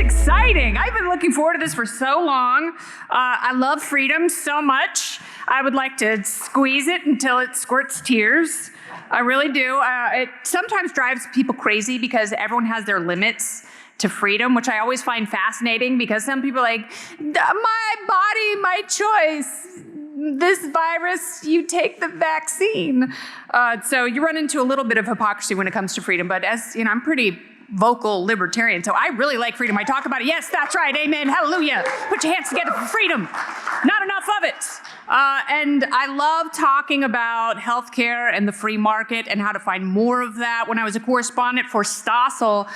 exciting. I've been looking forward to this for so long. I love freedom so much. I would like to squeeze it until it squirts tears. I really do. It sometimes drives people crazy because everyone has their limits to freedom, which I always find fascinating because some people are like, my body, my choice. This virus, you take the vaccine. So you run into a little bit of hypocrisy when it comes to freedom, but as you know, I'm pretty vocal libertarian, so I really like freedom. I talk about it. Yes, that's right. Amen. Hallelujah. Put your hands together for freedom. Not enough of it. And I love talking about healthcare and the free market and how to find more of that. When I was a correspondent for Stossel,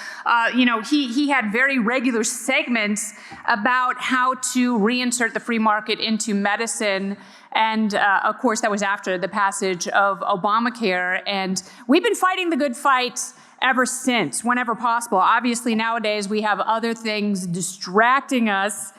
he had very regular segments about how to reinsert the free market into medicine. And of course, that was after the passage of Obamacare. And we've been fighting the good fight ever since, whenever possible. Obviously, nowadays, we have other things distracting us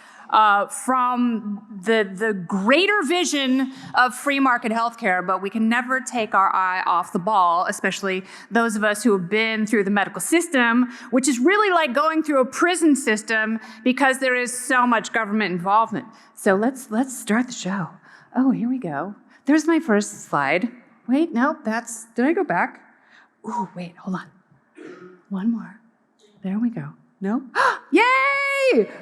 from the greater vision of free market healthcare, but we can never take our eye off the ball, especially those of us who have been through the medical system, which is really like going through a prison system because there is so much government involvement. So let's start the show. Oh, here we go. There's my first slide. Wait, no, did I go back? Ooh, wait, hold on. One more. There we go. No? Yay!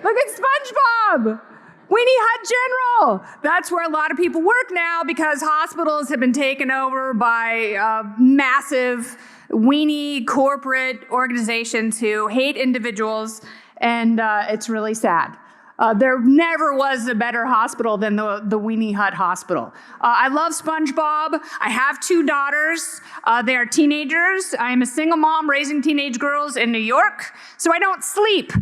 Look at SpongeBob! Weenie Hut General! That's where a lot of people work now because hospitals have been taken over by massive weenie corporate organizations who hate individuals, and it's really sad. There never was a better hospital than the Weenie Hut Hospital. I love SpongeBob. I have 2 daughters. They are teenagers. I am a single mom raising teenage girls in New York, so I don't sleep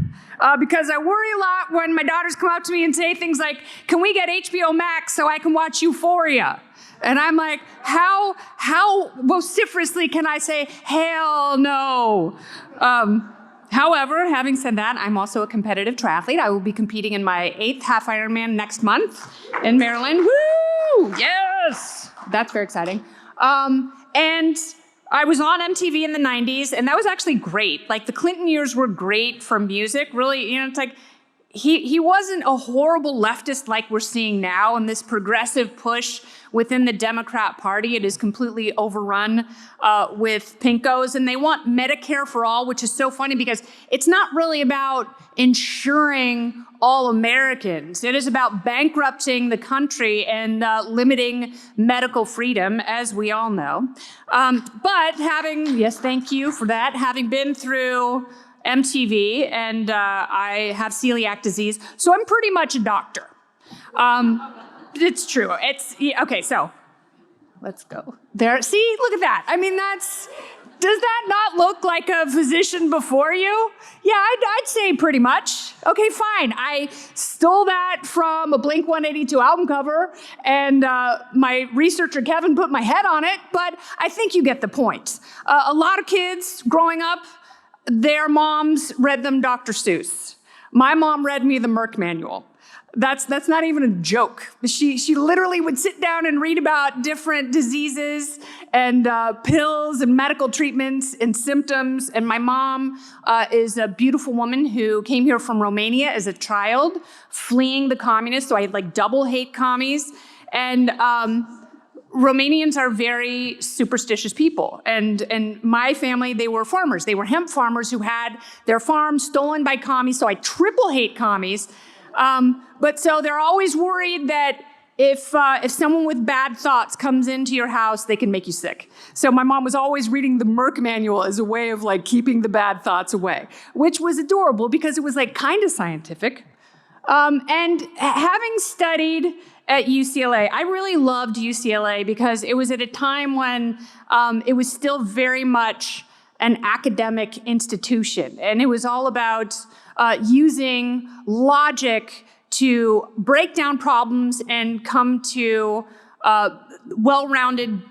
because I worry a lot when my daughters come up to me and say things like, "Can we get HBO Max so I can watch Euphoria?" And I'm like, how vociferously can I say, hell no? However, having said that, I'm also a competitive triathlete. I will be competing in my 8th half Ironman next month in Maryland. Woo! Yes! That's very exciting. And I was on MTV in the 90s, and that was actually great. Like, the Clinton years were great for music. Really, it's like, he wasn't a horrible leftist like we're seeing now, and this progressive push within the Democrat Party. It is completely overrun with pinkos, and they want Medicare for all, which is so funny because it's not really about insuring all Americans. It is about bankrupting the country and limiting medical freedom, as we all know. But yes, thank you for that, having been through MTV, and I have celiac disease, so I'm pretty much a doctor. It's true. Okay, so let's go there. See, look at that. I mean, does that not look like a physician before you? Yeah, I'd say pretty much. Okay, fine. I stole that from a Blink-182 album cover, and my researcher Kevin put my head on it, but I think you get the point. A lot of kids growing up, their moms read them Dr. Seuss. My mom read me the Merck Manual. That's not even a joke. She literally would sit down and read about different diseases and pills and medical treatments and symptoms. And my mom is a beautiful woman who came here from Romania as a child, fleeing the communists. So I double hate commies. And Romanians are very superstitious people. And my family, they were farmers. They were hemp farmers who had their farms stolen by commies. So I triple hate commies. But so they're always worried that if someone with bad thoughts comes into your house, they can make you sick. So my mom was always reading the Merck Manual as a way of keeping the bad thoughts away, which was adorable because it was kind of scientific. And having studied at UCLA, I really loved UCLA because it was at a time when it was still very much an academic institution, and it was all about using logic to break down problems and come to well-rounded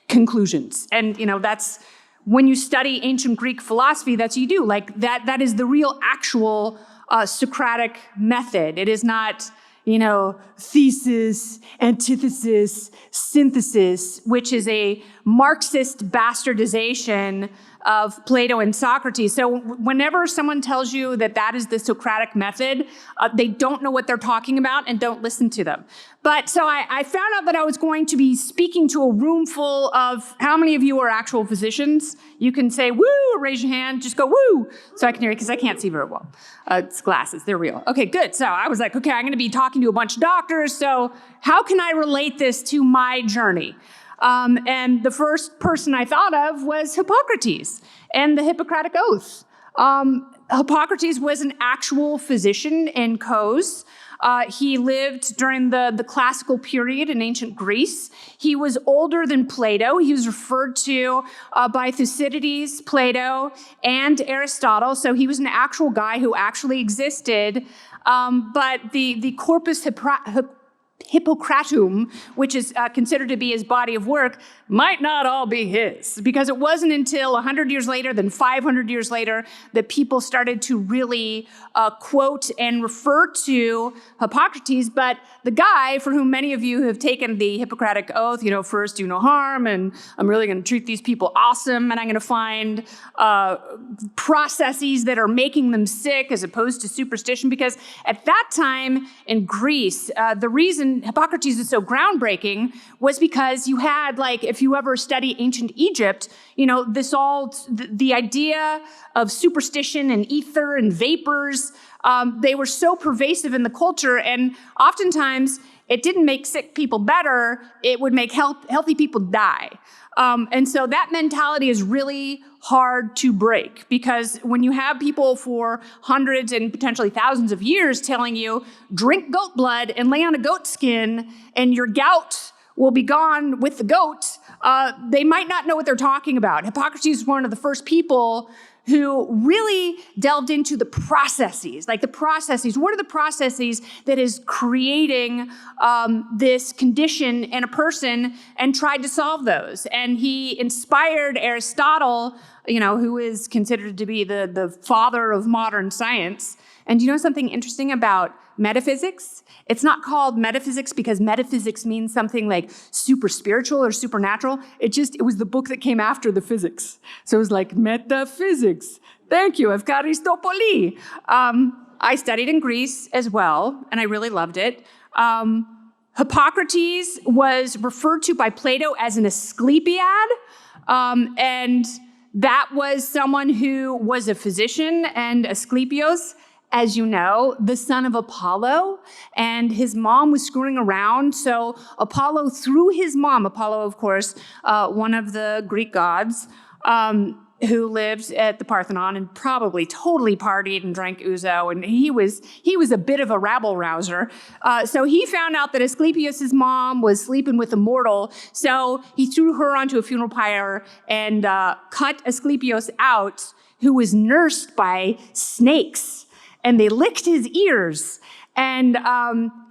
conclusions. And that's when you study ancient Greek philosophy, that's what you do. That is the real actual Socratic method. It is not thesis, antithesis, synthesis, which is a Marxist bastardization of Plato and Socrates. So whenever someone tells you that that is the Socratic method, they don't know what they're talking about and don't listen to them. But so I found out that I was going to be speaking to a room full of, how many of you are actual physicians? You can say woo or raise your hand, just go woo, so I can hear you, because I can't see very well. It's glasses, they're real. Okay, good. So I was like, okay, I'm gonna be talking to a bunch of doctors, so how can I relate this to my journey? And the first person I thought of was Hippocrates and the Hippocratic Oath. Hippocrates was an actual physician in Kos. He lived during the classical period in ancient Greece. He was older than Plato. He was referred to by Thucydides, Plato, and Aristotle. So he was an actual guy who actually existed. But the Corpus Hippocratum, which is considered to be his body of work, might not all be his, because it wasn't until 100 years later, then 500 years later, that people started to really quote and refer to Hippocrates. But the guy for whom many of you have taken the Hippocratic Oath, first do no harm, and I'm really going to treat these people awesome, and I'm going to find processes that are making them sick as opposed to superstition, because at that time in Greece, the reason Hippocrates is so groundbreaking was because you had, like, if you ever study ancient Egypt, the idea of superstition and ether and vapors, they were so pervasive in the culture, and oftentimes it didn't make sick people better, it would make healthy people die. And so that mentality is really hard to break, because when you have people for hundreds and potentially thousands of years telling you, drink goat blood and lay on a goat skin and your gout will be gone with the goat, they might not know what they're talking about. Hippocrates is one of the first people who really delved into the processes, what are the processes that is creating this condition in a person, and tried to solve those. And he inspired Aristotle, who is considered to be the father of modern science. And something interesting about metaphysics? It's not called metaphysics because metaphysics means something like super spiritual or supernatural. It was the book that came after the physics. So it was like metaphysics. Thank you, Evkaristopoli. I studied in Greece as well, and I really loved it. Hippocrates was referred to by Plato as an Asclepiad, and that was someone who was a physician, and Asclepius, as you know, the son of Apollo, and his mom was screwing around. So Apollo, through his mom, Apollo, of course, one of the Greek gods, who lived at the Parthenon and probably totally partied and drank ouzo, and he was a bit of a rabble rouser. So he found out that Asclepius' mom was sleeping with a mortal, so he threw her onto a funeral pyre and cut Asclepius out, who was nursed by snakes. And they licked his ears. And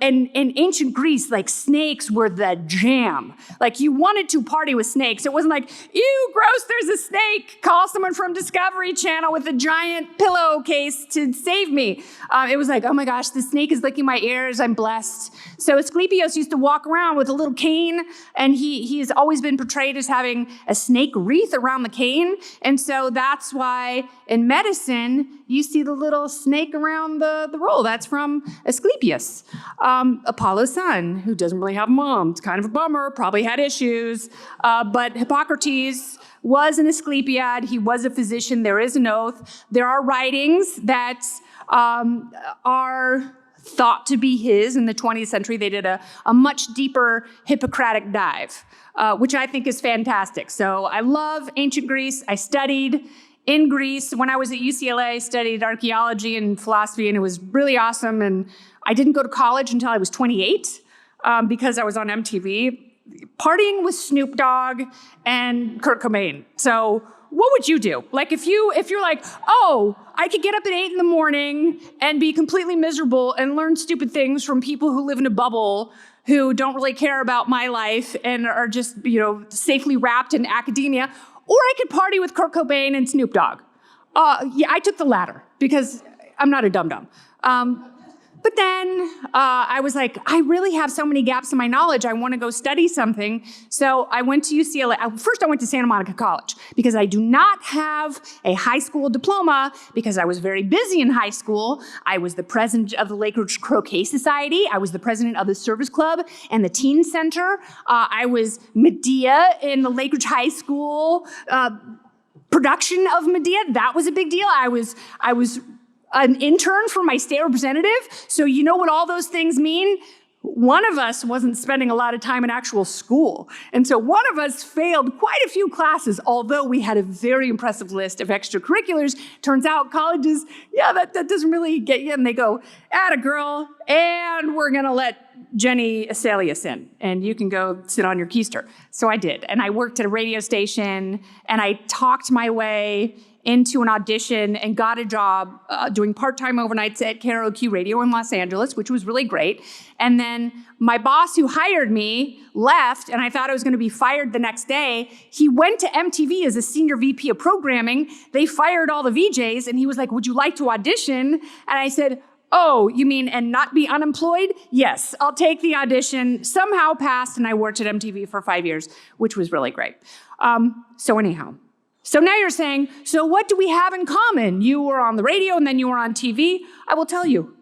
in ancient Greece, like, snakes were the jam. Like, you wanted to party with snakes. It wasn't like, ew, gross, there's a snake. Call someone from Discovery Channel with a giant pillowcase to save me. It was like, oh my gosh, the snake is licking my ears. I'm blessed. So Asclepius used to walk around with a little cane, and he has always been portrayed as having a snake wreath around the cane. And so that's why in medicine, you see the little snake around the roll. That's from Asclepius, Apollo's son, who doesn't really have a mom. It's kind of a bummer, probably had issues. But Hippocrates was an Asclepiad. He was a physician. There is an oath. There are writings that are thought to be his. In the 20th century, they did a much deeper Hippocratic dive, which I think is fantastic. So I love ancient Greece. I studied in Greece. When I was at UCLA, I studied archaeology and philosophy, and it was really awesome. And I didn't go to college until I was 28 because I was on MTV partying with Snoop Dogg and Kurt Cobain. So what would you do? Like, if you're like, oh, I could get up at 8 in the morning and be completely miserable and learn stupid things from people who live in a bubble who don't really care about my life and are just, safely wrapped in academia, or I could party with Kurt Cobain and Snoop Dogg. Yeah, I took the latter because I'm not a dum-dum. But then I was like, I really have so many gaps in my knowledge. I want to go study something. So I went to UCLA. First, I went to Santa Monica College because I do not have a high school diploma because I was very busy in high school. I was the president of the Lake Ridge Croquet Society. I was the president of the Service Club and the Teen Center. I was Medea in the Lake Ridge High School production of Medea. That was a big deal. I was an intern for my state representative. So you know what all those things mean? One of us wasn't spending a lot of time in actual school. And so one of us failed quite a few classes, although we had a very impressive list of extracurriculars. Turns out colleges, that doesn't really get you. And they go, atta girl, and we're gonna let Jenny Asclepius in, and you can go sit on your keister. So I did, and I worked at a radio station, and I talked my way into an audition and got a job doing part-time overnights at karaoke radio in Los Angeles, which was really great. And then my boss who hired me left, and I thought I was going to be fired the next day. He went to MTV as a senior VP of programming. They fired all the VJs, and he was like, would you like to audition? And I said, oh, you mean and not be unemployed? Yes, I'll take the audition. Somehow passed, and I worked at MTV for 5 years, which was really great. So now you're saying, so what do we have in common? You were on the radio and then you were on TV. I will tell you.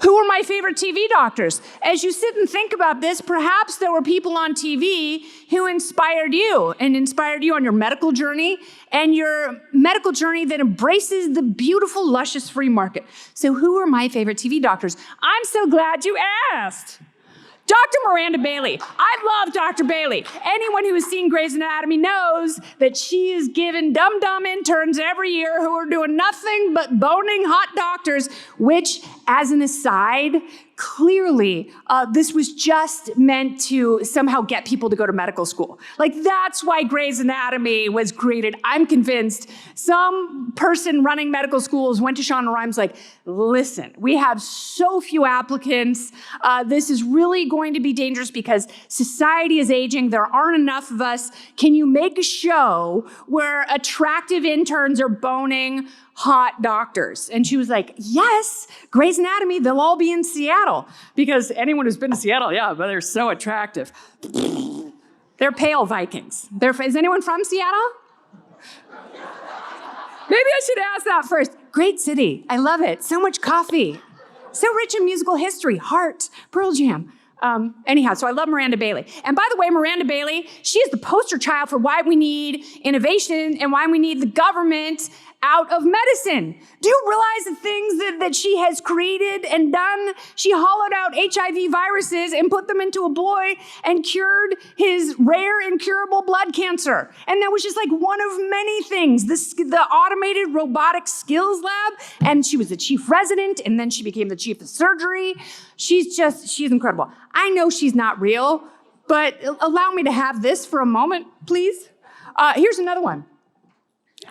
Who are my favorite TV doctors? As you sit and think about this, perhaps there were people on TV who inspired you on your medical journey and your medical journey that embraces the beautiful, luscious free market. So who are my favorite TV doctors? I'm so glad you asked. Dr. Miranda Bailey. I love Dr. Bailey. Anyone who has seen Grey's Anatomy knows that she is given dumb interns every year who are doing nothing but boning hot doctors, which, as an aside, clearly, this was just meant to somehow get people to go to medical school. Like, that's why Grey's Anatomy was created. I'm convinced some person running medical schools went to Shonda Rhimes like, listen, we have so few applicants. This is really going to be dangerous because society is aging. There aren't enough of us. Can you make a show where attractive interns are boning hot doctors? And she was like, yes, Grey's Anatomy, they'll all be in Seattle. Because anyone who's been to Seattle, but they're so attractive. They're pale Vikings. Is anyone from Seattle? Maybe I should ask that first. Great city. I love it. So much coffee. So rich in musical history. Heart. Pearl Jam. So I love Miranda Bailey. And by the way, Miranda Bailey, she is the poster child for why we need innovation and why we need the government out of medicine. Do you realize the things that she has created and done? She hollowed out HIV viruses and put them into a boy and cured his rare incurable blood cancer. And that was just like one of many things. The automated robotic skills lab, and she was the chief resident, and then she became the chief of surgery. She's incredible. I know she's not real, but allow me to have this for a moment, please. Here's another one.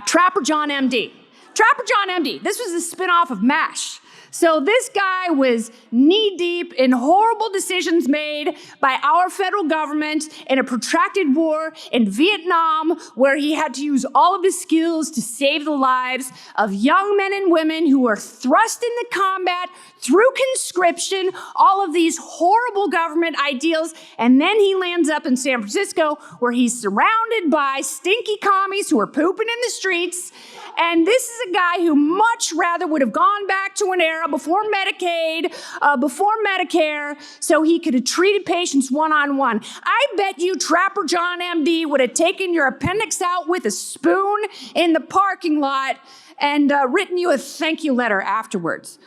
Trapper John MD. Trapper John MD. This was a spinoff of MASH. So this guy was knee-deep in horrible decisions made by our federal government in a protracted war in Vietnam, where he had to use all of his skills to save the lives of young men and women who were thrust into combat through conscription, all of these horrible government ideals. And then he lands up in San Francisco, where he's surrounded by stinky commies who are pooping in the streets. And this is a guy who much rather would have gone back to an era before Medicaid, before Medicare, so he could have treated patients one-on-one. I bet you Trapper John MD would have taken your appendix out with a spoon in the parking lot and written you a thank you letter afterwards.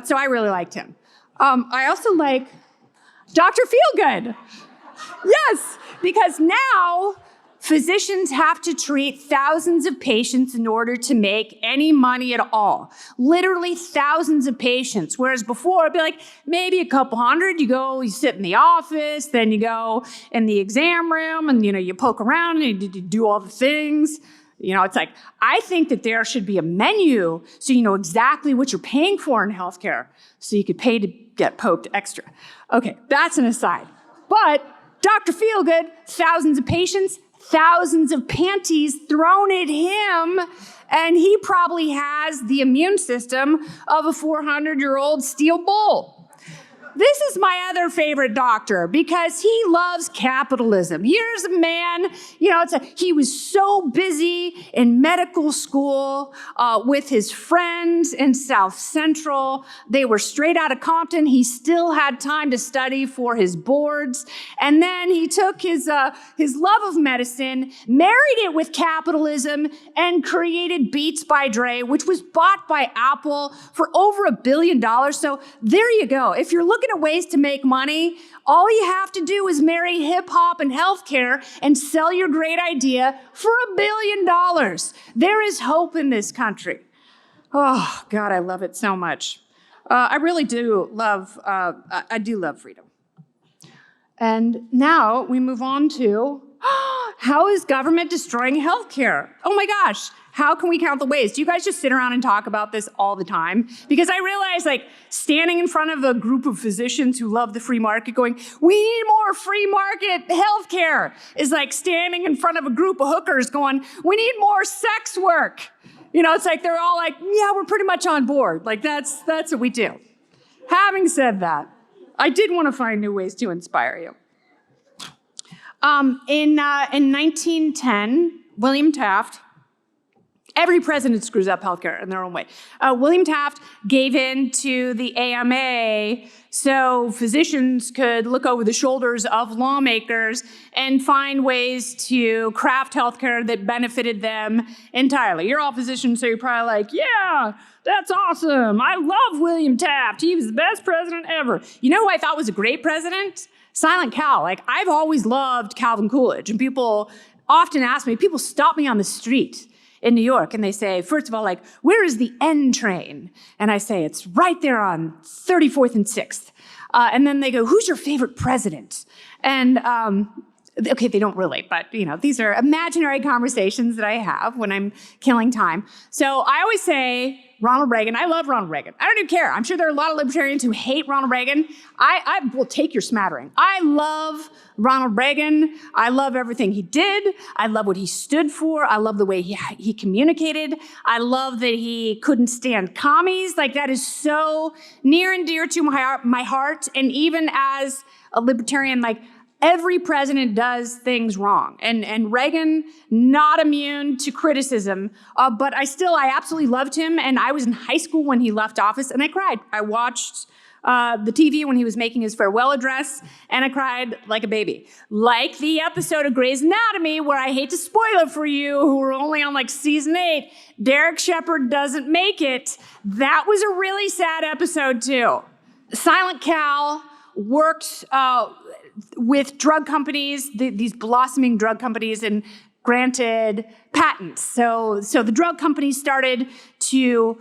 So I really liked him. I also like Dr. Feelgood. Yes, because now physicians have to treat thousands of patients in order to make any money at all. Literally thousands of patients. Whereas before, it'd be like maybe a couple hundred. You sit in the office, then you go in the exam room, and you poke around and you do all the things. It's like, I think that there should be a menu so you know exactly what you're paying for in healthcare, so you could pay to get poked extra. Okay, that's an aside. But Dr. Feelgood, thousands of patients, thousands of panties thrown at him, And he probably has the immune system of a 400-year-old steel bull. This is my other favorite doctor because he loves capitalism. Here's a man, he was so busy in medical school with his friends in South Central. They were straight out of Compton. He still had time to study for his boards. And then he took his love of medicine, married it with capitalism, and created Beats by Dre, which was bought by Apple for over $1 billion. So there you go. If you're looking at ways to make money, all you have to do is marry hip hop and healthcare and sell your great idea for $1 billion. There is hope in this country. Oh, God, I love it so much. I really do love, I do love freedom. And now we move on to how is government destroying healthcare? Oh my gosh, how can we count the ways? Do you guys just sit around and talk about this all the time? Because I realize standing in front of a group of physicians who love the free market going, we need more free market healthcare is like standing in front of a group of hookers going, we need more sex work. It's like they're all like, yeah, we're pretty much on board. That's what we do. Having said that, I did want to find new ways to inspire you. In 1910, William Taft, every president screws up healthcare in their own way. William Taft gave in to the AMA so physicians could look over the shoulders of lawmakers and find ways to craft healthcare that benefited them entirely. You're all physicians, so you're probably like, yeah, that's awesome. I love William Taft. He was the best president ever. You know who I thought was a great president? Silent Cal. I've always loved Calvin Coolidge, and people often ask me, people stop me on the street in New York, and they say, first of all, where is the N train? And I say, it's right there on 34th and 6th. And then they go, who's your favorite president? And okay, they don't really, but these are imaginary conversations that I have when I'm killing time. So I always say Ronald Reagan. I love Ronald Reagan. I don't even care. I'm sure there are a lot of libertarians who hate Ronald Reagan. I will take your smattering. I love Ronald Reagan. I love everything he did. I love what he stood for. I love the way he communicated. I love that he couldn't stand commies. That is so near and dear to my heart. And even as a libertarian, every president does things wrong. And Reagan, not immune to criticism, but I absolutely loved him. And I was in high school when he left office, and I cried. I watched the TV when he was making his farewell address, and I cried like a baby. Like the episode of Grey's Anatomy, where I hate to spoil it for you, who are only on season 8, Derek Shepherd doesn't make it. That was a really sad episode too. Silent Cal worked with drug companies, these blossoming drug companies, and granted patents. So the drug companies started to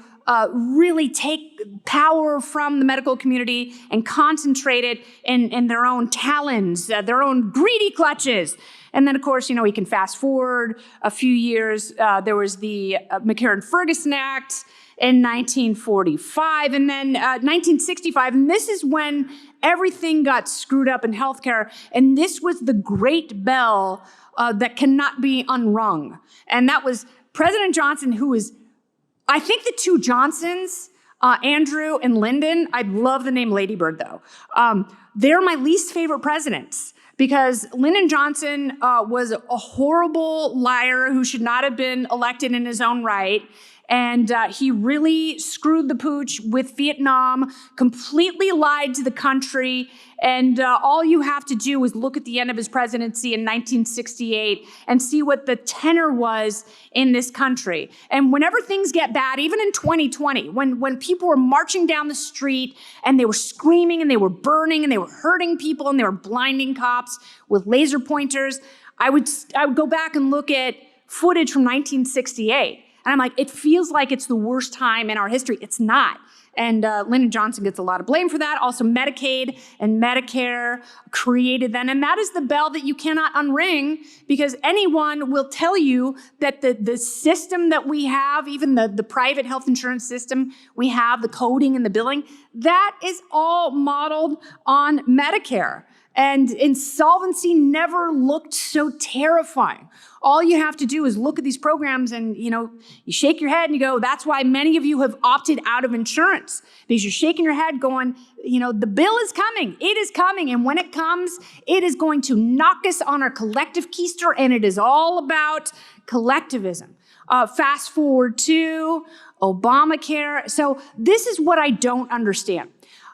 really take power from the medical community and concentrate it in their own talons, their own greedy clutches. And then, of course, we can fast forward a few years. There was the McCarran-Ferguson Act in 1945, and then 1965, and this is when everything got screwed up in healthcare, and this was the great bell that cannot be unrung. And that was President Johnson, who was, I think the two Johnsons, Andrew and Lyndon, I love the name Ladybird though, they're my least favorite presidents. Because Lyndon Johnson was a horrible liar who should not have been elected in his own right. And he really screwed the pooch with Vietnam, completely lied to the country. And all you have to do is look at the end of his presidency in 1968 and see what the tenor was in this country. And whenever things get bad, even in 2020, when people were marching down the street and they were screaming and they were burning and they were hurting people and they were blinding cops with laser pointers, I would go back and look at footage from 1968. And I'm like, it feels like it's the worst time in our history. It's not. And Lyndon Johnson gets a lot of blame for that. Also, Medicaid and Medicare created then. And that is the bell that you cannot unring, because anyone will tell you that the system that we have, even the private health insurance system we have, the coding and the billing, that is all modeled on Medicare. And insolvency never looked so terrifying. All you have to do is look at these programs and, you shake your head and you go, that's why many of you have opted out of insurance, because you're shaking your head going, the bill is coming. It is coming. And when it comes, it is going to knock us on our collective keister, and it is all about collectivism. Fast forward to Obamacare. So this is what I don't understand.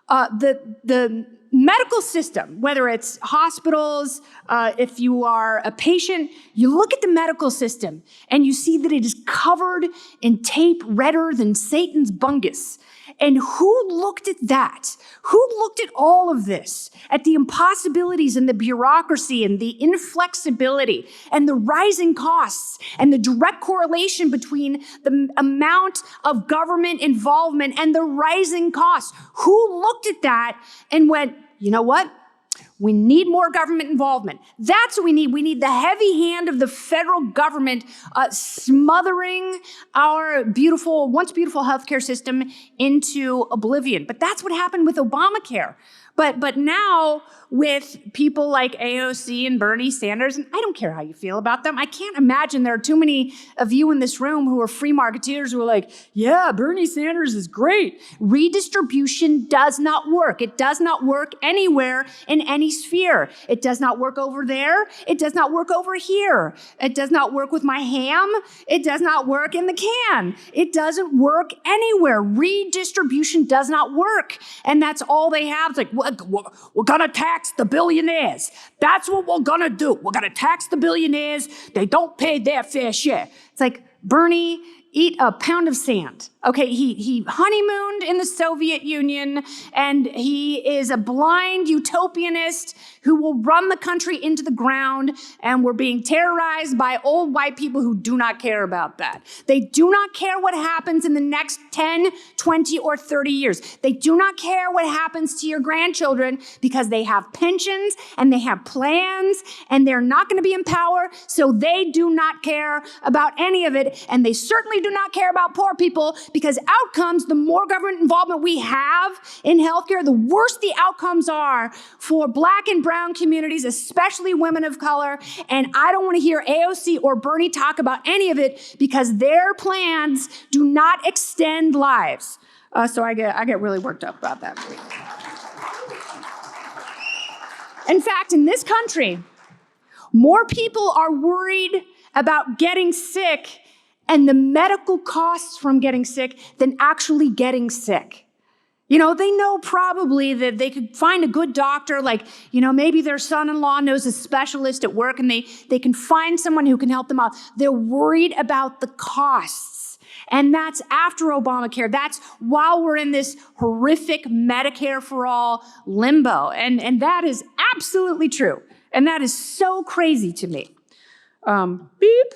The medical system, whether it's hospitals, if you are a patient, you look at the medical system and you see that it is covered in tape redder than Satan's bungus. And who looked at that? Who looked at all of this, at the impossibilities and the bureaucracy and the inflexibility and the rising costs and the direct correlation between the amount of government involvement and the rising costs? Who looked at that and went, you know what? We need more government involvement. That's what we need. We need the heavy hand of the federal government smothering our once beautiful healthcare system into oblivion. But that's what happened with Obamacare. But now with people like AOC and Bernie Sanders, and I don't care how you feel about them. I can't imagine there are too many of you in this room who are free marketeers who are like, yeah, Bernie Sanders is great. Redistribution does not work. It does not work anywhere in any sphere. It does not work over there. It does not work over here. It does not work with my ham. It does not work in the can. It doesn't work anywhere. Redistribution does not work. And that's all they have. It's like, we're going to tax the billionaires. That's what we're going to do. We're going to tax the billionaires. They don't pay their fair share. It's like, Bernie, eat a pound of sand. Okay, he honeymooned in the Soviet Union, and he is a blind utopianist who will run the country into the ground, and we're being terrorized by old white people who do not care about that. They do not care what happens in the next 10, 20, or 30 years. They do not care what happens to your grandchildren because they have pensions and they have plans, and they're not going to be in power, so they do not care about any of it, and they certainly do not care about poor people, because outcomes, the more government involvement we have in healthcare, the worse the outcomes are for Black and brown communities, especially women of color. And I don't want to hear AOC or Bernie talk about any of it, because their plans do not extend lives. So I get really worked up about that. In fact, in this country, more people are worried about getting sick and the medical costs from getting sick than actually getting sick. They know probably that they could find a good doctor, like, maybe their son-in-law knows a specialist at work and they can find someone who can help them out. They're worried about the costs. And that's after Obamacare. That's while we're in this horrific Medicare for all limbo. And that is absolutely true. And that is so crazy to me. Beep.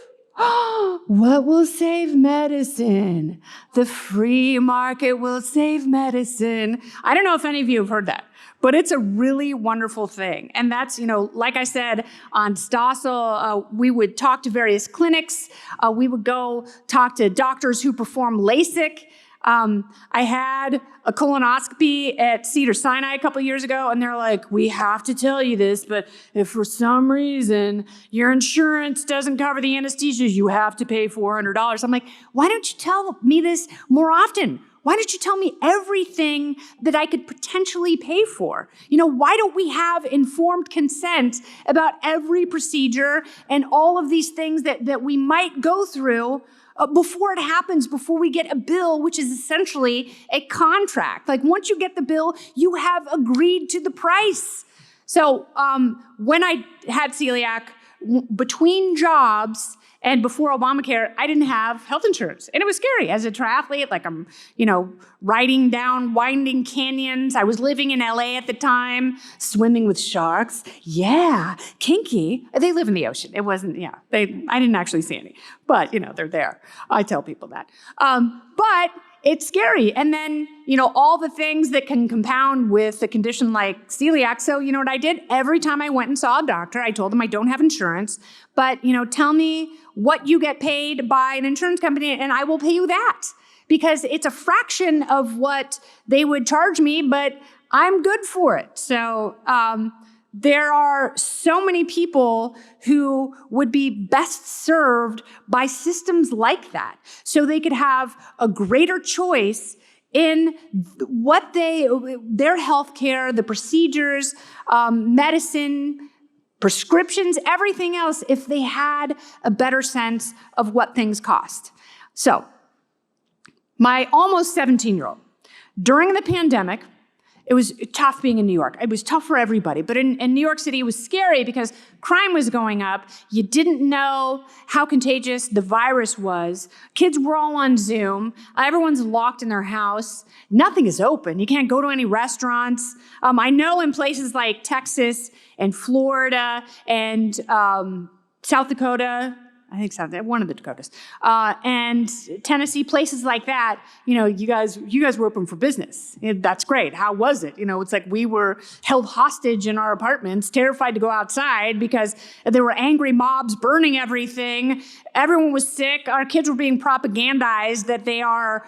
What will save medicine? The free market will save medicine. I don't know if any of you have heard that, but it's a really wonderful thing. And that's, like I said, on Stossel, we would talk to various clinics. We would go talk to doctors who perform LASIK. I had a colonoscopy at Cedars-Sinai a couple years ago, and they're like, we have to tell you this, but if for some reason your insurance doesn't cover the anesthesia, you have to pay $400. I'm like, why don't you tell me this more often? Why don't you tell me everything that I could potentially pay for? Why don't we have informed consent about every procedure and all of these things that we might go through before it happens, before we get a bill, which is essentially a contract? Like, once you get the bill, you have agreed to the price. So when I had celiac, between jobs and before Obamacare, I didn't have health insurance. And it was scary. As a triathlete, like I'm, riding down winding canyons. I was living in LA at the time, swimming with sharks. Yeah, kinky. They live in the ocean. It wasn't, I didn't actually see any. But, they're there. I tell people that. But it's scary. And then, all the things that can compound with a condition like celiac. So, what I did? Every time I went and saw a doctor, I told them I don't have insurance, but, tell me what you get paid by an insurance company and I will pay you that, because it's a fraction of what they would charge me, but I'm good for it. So, there are so many people who would be best served by systems like that. So they could have a greater choice in what their healthcare, the procedures, medicine, prescriptions, everything else, if they had a better sense of what things cost. So, my almost 17-year-old, during the pandemic, it was tough being in New York. It was tough for everybody. But in New York City, it was scary because crime was going up. You didn't know how contagious the virus was. Kids were all on Zoom. Everyone's locked in their house. Nothing is open. You can't go to any restaurants. I know in places like Texas and Florida and South Dakota, I think so, one of the Dakotas, and Tennessee, places like that, you guys were open for business. That's great. How was it? It's like we were held hostage in our apartments, terrified to go outside because there were angry mobs burning everything. Everyone was sick. Our kids were being propagandized that they are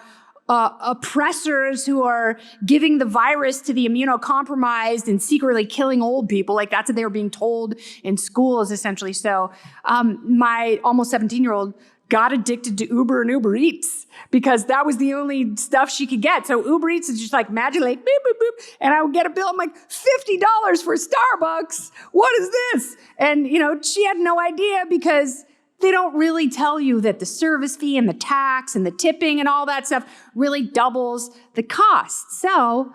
oppressors who are giving the virus to the immunocompromised and secretly killing old people. Like that's what they were being told in schools, essentially. So my almost 17-year-old got addicted to Uber and Uber Eats because that was the only stuff she could get. So Uber Eats is just like magic, like boop, boop, boop. And I would get a bill. I'm like, $50 for Starbucks. What is this? And, she had no idea because they don't really tell you that the service fee and the tax and the tipping and all that stuff really doubles the cost. So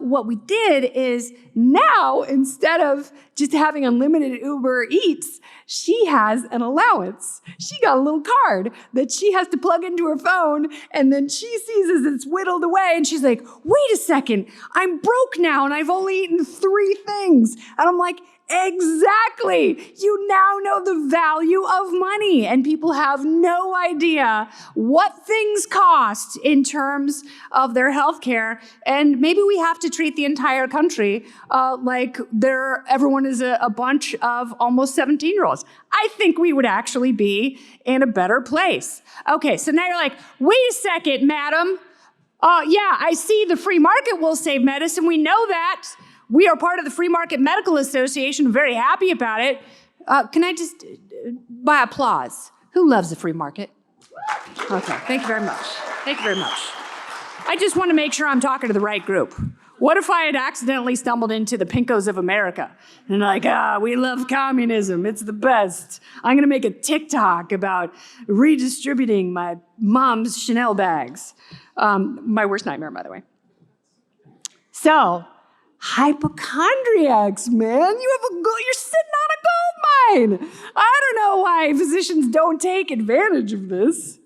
what we did is now, instead of just having unlimited Uber Eats, she has an allowance. She got a little card that she has to plug into her phone, and then she sees as it's whittled away, and she's like, wait a second, I'm broke now, and I've only eaten 3 things. And I'm like, exactly. You now know the value of money, and people have no idea what things cost in terms of their health care. And maybe we have to treat the entire country like everyone is a bunch of almost 17-year-olds. I think we would actually be in a better place. Okay, so now you're like, wait a second, madam. Yeah, I see the free market will save medicine. We know that. We are part of the Free Market Medical Association, very happy about it. Can I just, by applause, who loves the free market? Okay, thank you very much. Thank you very much. I just want to make sure I'm talking to the right group. What if I had accidentally stumbled into the Pinkos of America? And like, we love communism, it's the best. I'm gonna make a TikTok about redistributing my mom's Chanel bags. My worst nightmare, by the way. So, hypochondriacs, man. You're sitting on a gold mine. I don't know why physicians don't take advantage of this.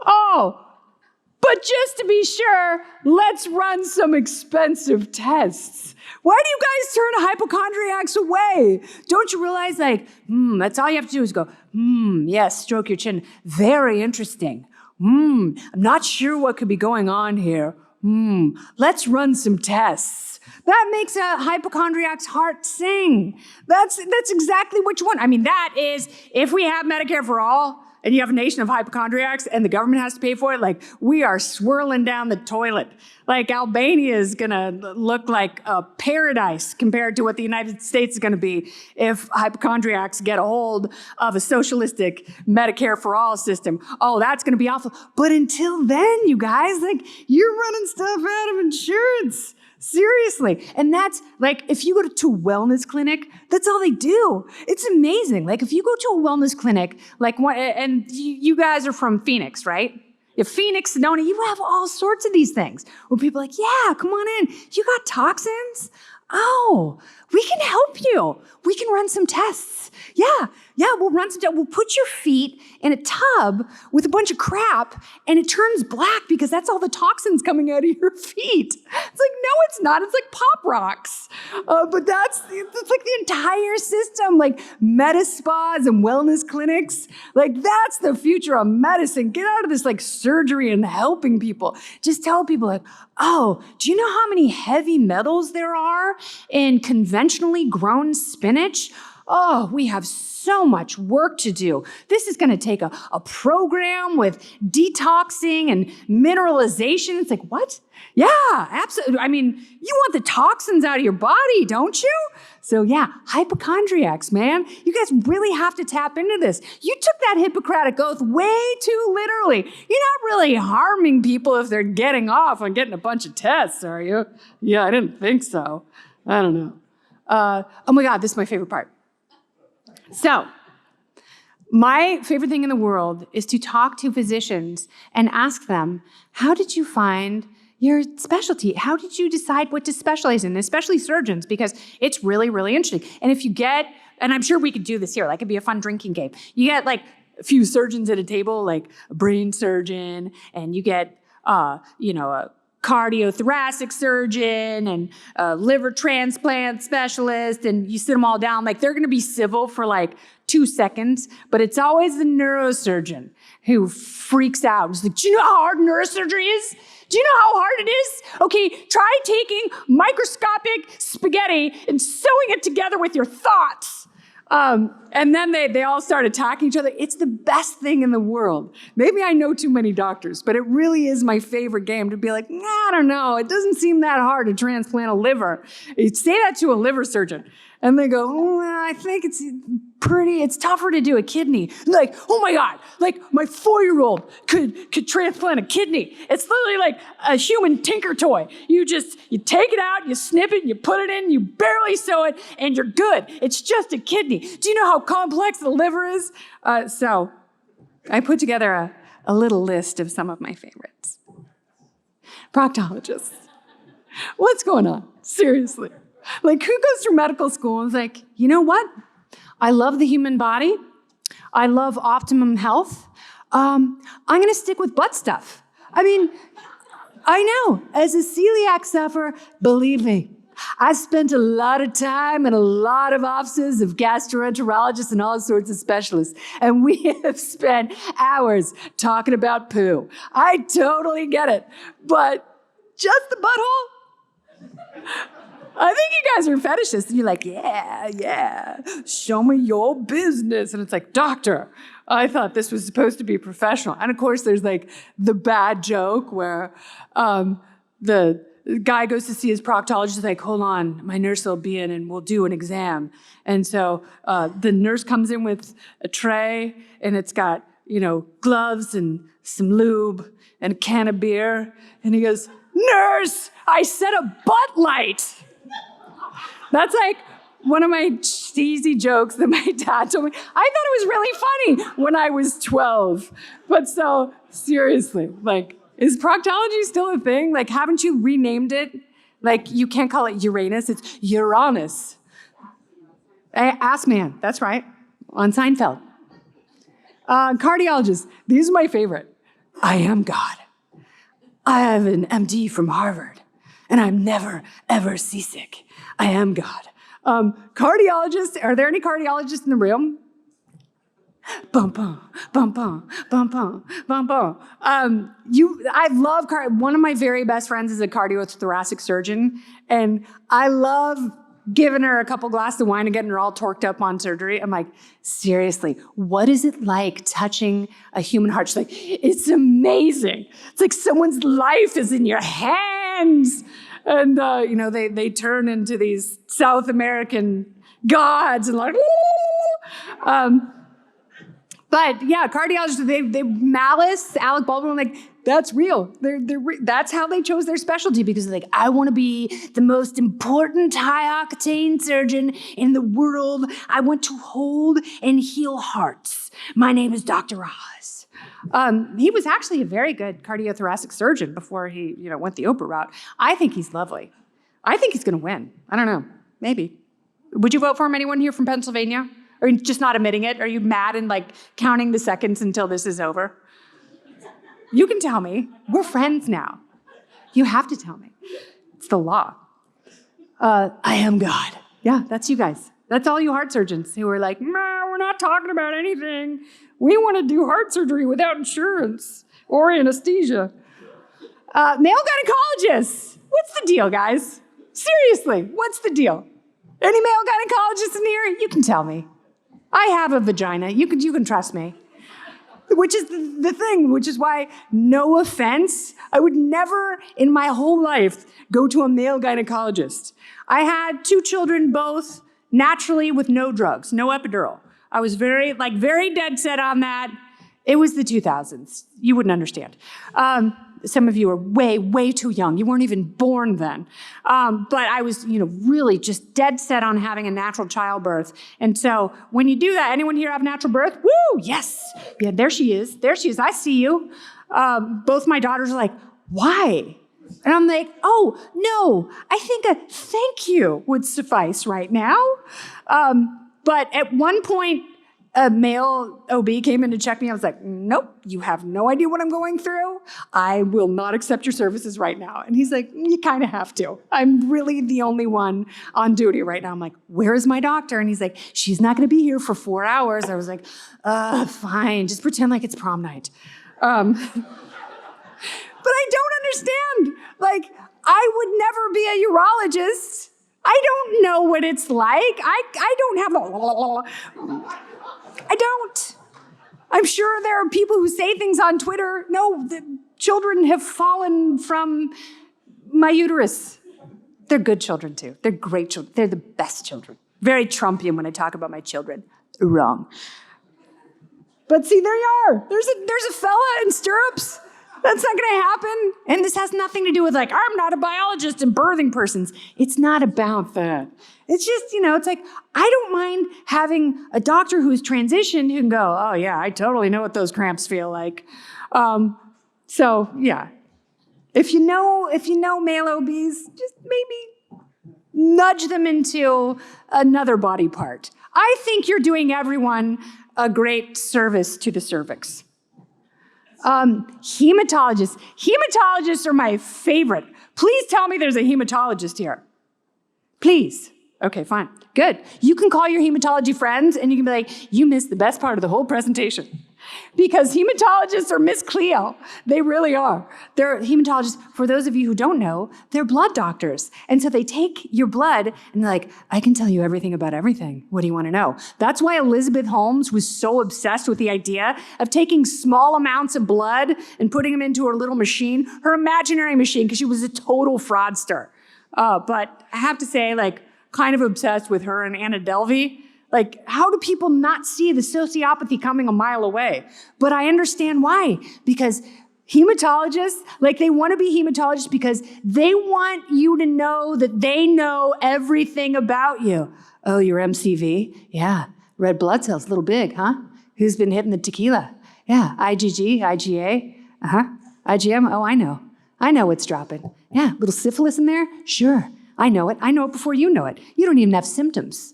Oh, but just to be sure, let's run some expensive tests. Why do you guys turn hypochondriacs away? Don't you realize, that's all you have to do is go, yes, stroke your chin. Very interesting. I'm not sure what could be going on here. Let's run some tests. That makes a hypochondriac's heart sing. That's exactly what you want. I mean, that is, if we have Medicare for all, and you have a nation of hypochondriacs, and the government has to pay for it, we are swirling down the toilet. Albania is gonna look like a paradise compared to what the United States is gonna be if hypochondriacs get a hold of a socialistic Medicare for all system. Oh, that's gonna be awful. But until then, you guys, you're running stuff out of insurance. Seriously. And that's if you go to a wellness clinic, that's all they do. It's amazing. If you go to a wellness clinic, and you guys are from Phoenix, right? If Phoenix, Sedona, you have all sorts of these things where people are like, yeah, come on in. You got toxins? Oh, we can help you. We can run some tests. Yeah, we'll run some tests. We'll put your feet in a tub with a bunch of crap, and it turns black because that's all the toxins coming out of your feet. It's no, it's not. It's like Pop Rocks. But that's the entire system, med spas and wellness clinics. That's the future of medicine. Get out of this surgery and helping people. Just tell people oh, do you know how many heavy metals there are in conventionally grown spinach? oh, we have so much work to do. This is going to take a program with detoxing and mineralization. It's like, what? Yeah, absolutely. I mean, you want the toxins out of your body, don't you? So yeah, hypochondriacs, man. You guys really have to tap into this. You took that Hippocratic oath way too literally. You're not really harming people if they're getting off on getting a bunch of tests, are you? Yeah, I didn't think so. I don't know. Oh my God, this is my favorite part. So, my favorite thing in the world is to talk to physicians and ask them, how did you find your specialty? How did you decide what to specialize in, especially surgeons, because it's really, really interesting. And if you get, and I'm sure we could do this here, like it'd be a fun drinking game. You get like a few surgeons at a table, like a brain surgeon, and you get, a cardiothoracic surgeon and a liver transplant specialist, and you sit them all down. Like they're going to be civil for like 2 seconds, but it's always the neurosurgeon who freaks out. It's like, do you know how hard neurosurgery is? Do you know how hard it is? Okay, try taking microscopic spaghetti and sewing it together with your thoughts. And then they all start attacking each other. It's the best thing in the world. Maybe I know too many doctors, but it really is my favorite game to be like, I don't know, it doesn't seem that hard to transplant a liver. You say that to a liver surgeon, and they go, I think it's tougher to do a kidney. Like, oh my God, like my 4-year-old could transplant a kidney. It's literally like a human tinker toy. You take it out, you snip it, you put it in, you barely sew it, and you're good. It's just a kidney. Do you know how complex the liver is? So I put together a little list of some of my favorites. Proctologists. What's going on? Seriously. Like, who goes through medical school and is like, you know what? I love the human body. I love optimum health. I'm going to stick with butt stuff. I mean, I know, as a celiac sufferer, believe me, I spent a lot of time in a lot of offices of gastroenterologists and all sorts of specialists, and we have spent hours talking about poo. I totally get it, but just the butthole? I think you guys are fetishists, and you're like, yeah, show me your business. And it's like, doctor, I thought this was supposed to be professional. And of course, there's like the bad joke where the guy goes to see his proctologist, like, hold on, my nurse will be in and we'll do an exam. And so the nurse comes in with a tray, and it's got, gloves and some lube and a can of beer. And he goes, nurse, I said a butt light. That's like one of my cheesy jokes that my dad told me. I thought it was really funny when I was 12. But so, seriously, like, is proctology still a thing? Like, haven't you renamed it? Like, you can't call it Uranus, it's Uranus. Ass Man, that's right, on Seinfeld. Cardiologists, these are my favorite. I am God. I have an MD from Harvard, and I'm never, ever seasick. I am God. Cardiologists, are there any cardiologists in the room? Bum, bum, bum, bum, bum, bum, bum, bum. I love, one of my very best friends is a cardiothoracic surgeon, and I love giving her a couple glasses of wine and getting her all torqued up on surgery. I'm like, seriously, what is it like touching a human heart? She's like, it's amazing. It's like someone's life is in your hands. And, they turn into these South American gods and like, but yeah, cardiologists, they Malice, Alec Baldwin, like, that's real. That's how they chose their specialty, because they're like, I want to be the most important high-octane surgeon in the world. I want to hold and heal hearts. My name is Dr. Oz. He was actually a very good cardiothoracic surgeon before he, went the Oprah route. I think he's lovely. I think he's going to win. I don't know. Maybe. Would you vote for him? Anyone here from Pennsylvania? Or are you just not admitting it? Are you mad and like counting the seconds until this is over? You can tell me. We're friends now. You have to tell me. It's the law. I am God. Yeah, that's you guys. That's all you heart surgeons who are like, we're not talking about anything. We want to do heart surgery without insurance or anesthesia. Male gynecologists. What's the deal, guys? Seriously, what's the deal? Any male gynecologists in here? You can tell me. I have a vagina. You can trust me. Which is the thing, which is why, no offense, I would never in my whole life go to a male gynecologist. I had 2 children, both naturally with no drugs, no epidural. I was very dead set on that. It was the 2000s. You wouldn't understand. Some of you are way, way too young. You weren't even born then. But I was, really just dead set on having a natural childbirth. And so when you do that, anyone here have natural birth? Woo, yes. Yeah, there she is. There she is. I see you. Both my daughters are like, why? And I'm like, oh, no, I think a thank you would suffice right now. But at one point, a male OB came in to check me. I was like, nope, you have no idea what I'm going through. I will not accept your services right now. And he's like, you kind of have to. I'm really the only one on duty right now. I'm like, where is my doctor? And he's like, she's not going to be here for 4 hours. I was like, fine, just pretend like it's prom night. But I don't understand. Like, I would never be a urologist. I don't know what it's like. I don't have I don't. I'm sure there are people who say things on Twitter. No, the children have fallen from my uterus. They're good children, too. They're great children. They're the best children. Very Trumpian when I talk about my children. Wrong. But see, there you are. There's a fella in stirrups. That's not going to happen. And this has nothing to do with like, I'm not a biologist and birthing persons. It's not about that. It's just, it's like, I don't mind having a doctor who's transitioned who can go, oh yeah, I totally know what those cramps feel like. So yeah, if you know male OBs, just maybe nudge them into another body part. I think you're doing everyone a great service to the cervix. Hematologists. Hematologists are my favorite. Please tell me there's a hematologist here. Please. Okay, fine. Good. You can call your hematology friends and you can be like, you missed the best part of the whole presentation. Because hematologists are Miss Cleo. They really are. They're hematologists, for those of you who don't know, they're blood doctors. And so they take your blood and they're like, I can tell you everything about everything. What do you want to know? That's why Elizabeth Holmes was so obsessed with the idea of taking small amounts of blood and putting them into her little machine, her imaginary machine, because she was a total fraudster. But I have to say, kind of obsessed with her and Anna Delvey. How do people not see the sociopathy coming a mile away? But I understand why. Because hematologists, they want to be hematologists because they want you to know that they know everything about you. Oh, your MCV? Yeah. Red blood cells, a little big, huh? Who's been hitting the tequila? Yeah. IgG, IgA? Uh-huh. IgM? Oh, I know. I know what's dropping. Yeah. Little syphilis in there? Sure. I know it. I know it before you know it. You don't even have symptoms.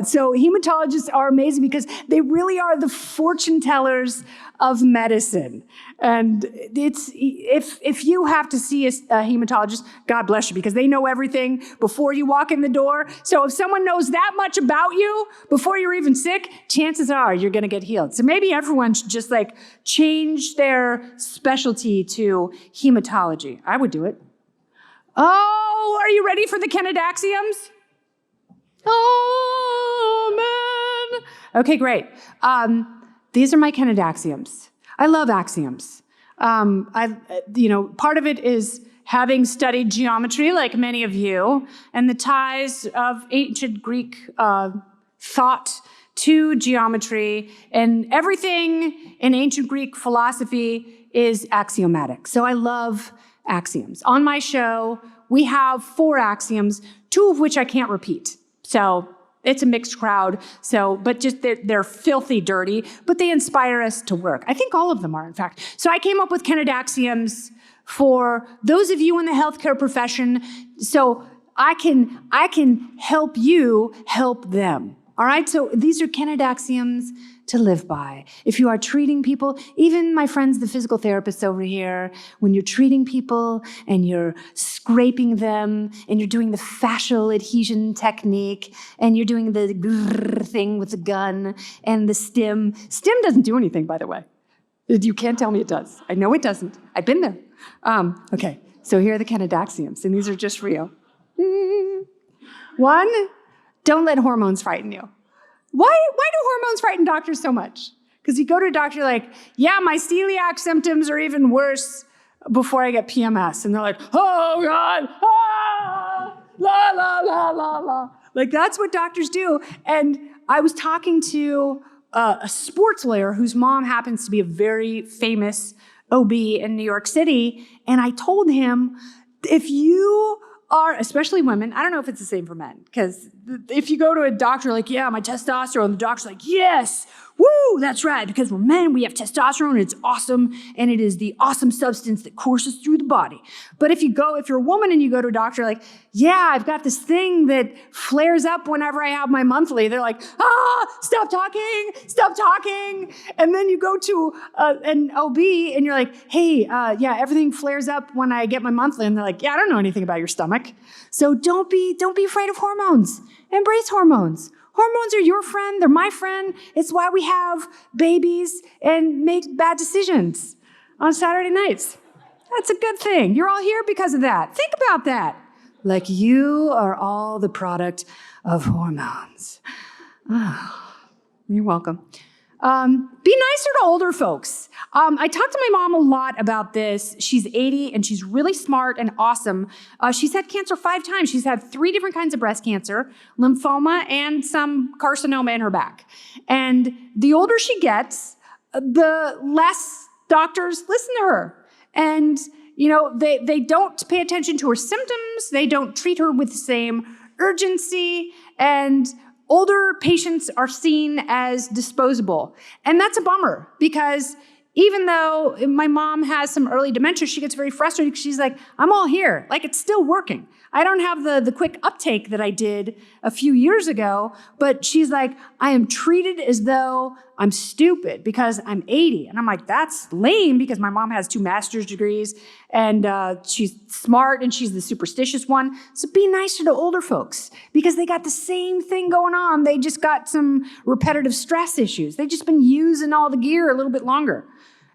So hematologists are amazing because they really are the fortune tellers of medicine. And it's if you have to see a hematologist, God bless you, because they know everything before you walk in the door. So if someone knows that much about you before you're even sick, chances are you're going to get healed. So maybe everyone should just change their specialty to hematology. I would do it. Oh, are you ready for the Canadaxiums? Oh, man. Okay, great. These are my Canadaxiums. I love axioms. Part of it is having studied geometry, like many of you, and the ties of ancient Greek thought to geometry, and everything in ancient Greek philosophy is axiomatic. So I love axioms. On my show, we have 4 axioms, 2 of which I can't repeat. So it's a mixed crowd. But just they're filthy dirty, but they inspire us to work. I think all of them are, in fact. So I came up with Canadaxiums for those of you in the healthcare profession, so I can help you help them. All right. So these are Canadaxiums to live by. If you are treating people, even my friends, the physical therapists over here, when you're treating people and you're scraping them and you're doing the fascial adhesion technique and you're doing the grrr thing with the gun and the stim. Stim doesn't do anything, by the way. You can't tell me it does. I know it doesn't. I've been there. Okay, so here are the Canadaxiums, and these are just for you. 1, Don't let hormones frighten you. Why do hormones frighten doctors so much? Because you go to a doctor like, yeah, my celiac symptoms are even worse before I get PMS. And they're like, oh God, ah, la, la, la, la, la. Like that's what doctors do. And I was talking to a sports lawyer whose mom happens to be a very famous OB in New York City. And I told him, if you are, especially women, I don't know if it's the same for men, because if you go to a doctor like, yeah, my testosterone, the doctor's like, yes, woo, that's right, because we're men, we have testosterone, and it's awesome, and it is the awesome substance that courses through the body. But if you're a woman and you go to a doctor like, yeah, I've got this thing that flares up whenever I have my monthly, they're like, stop talking. And then you go to an OB and you're like, hey, yeah, everything flares up when I get my monthly. And they're like, yeah, I don't know anything about your stomach. So don't be afraid of hormones. Embrace hormones. Hormones are your friend. They're my friend. It's why we have babies and make bad decisions on Saturday nights. That's a good thing. You're all here because of that. Think about that. Like you are all the product of hormones. Oh, you're welcome. Be nicer to older folks. I talked to my mom a lot about this. She's 80 and she's really smart and awesome. She's had cancer 5 times. She's had 3 different kinds of breast cancer, lymphoma, and some carcinoma in her back. And the older she gets, the less doctors listen to her. And, they don't pay attention to her symptoms. They don't treat her with the same urgency. And older patients are seen as disposable. And that's a bummer because even though my mom has some early dementia, she gets very frustrated because she's like, I'm all here. Like, it's still working. I don't have the quick uptake that I did a few years ago, but she's like, I am treated as though I'm stupid because I'm 80. And I'm like, that's lame because my mom has 2 master's degrees and she's smart and she's the superstitious one. So be nicer to older folks because they got the same thing going on. They just got some repetitive stress issues. They've just been using all the gear a little bit longer.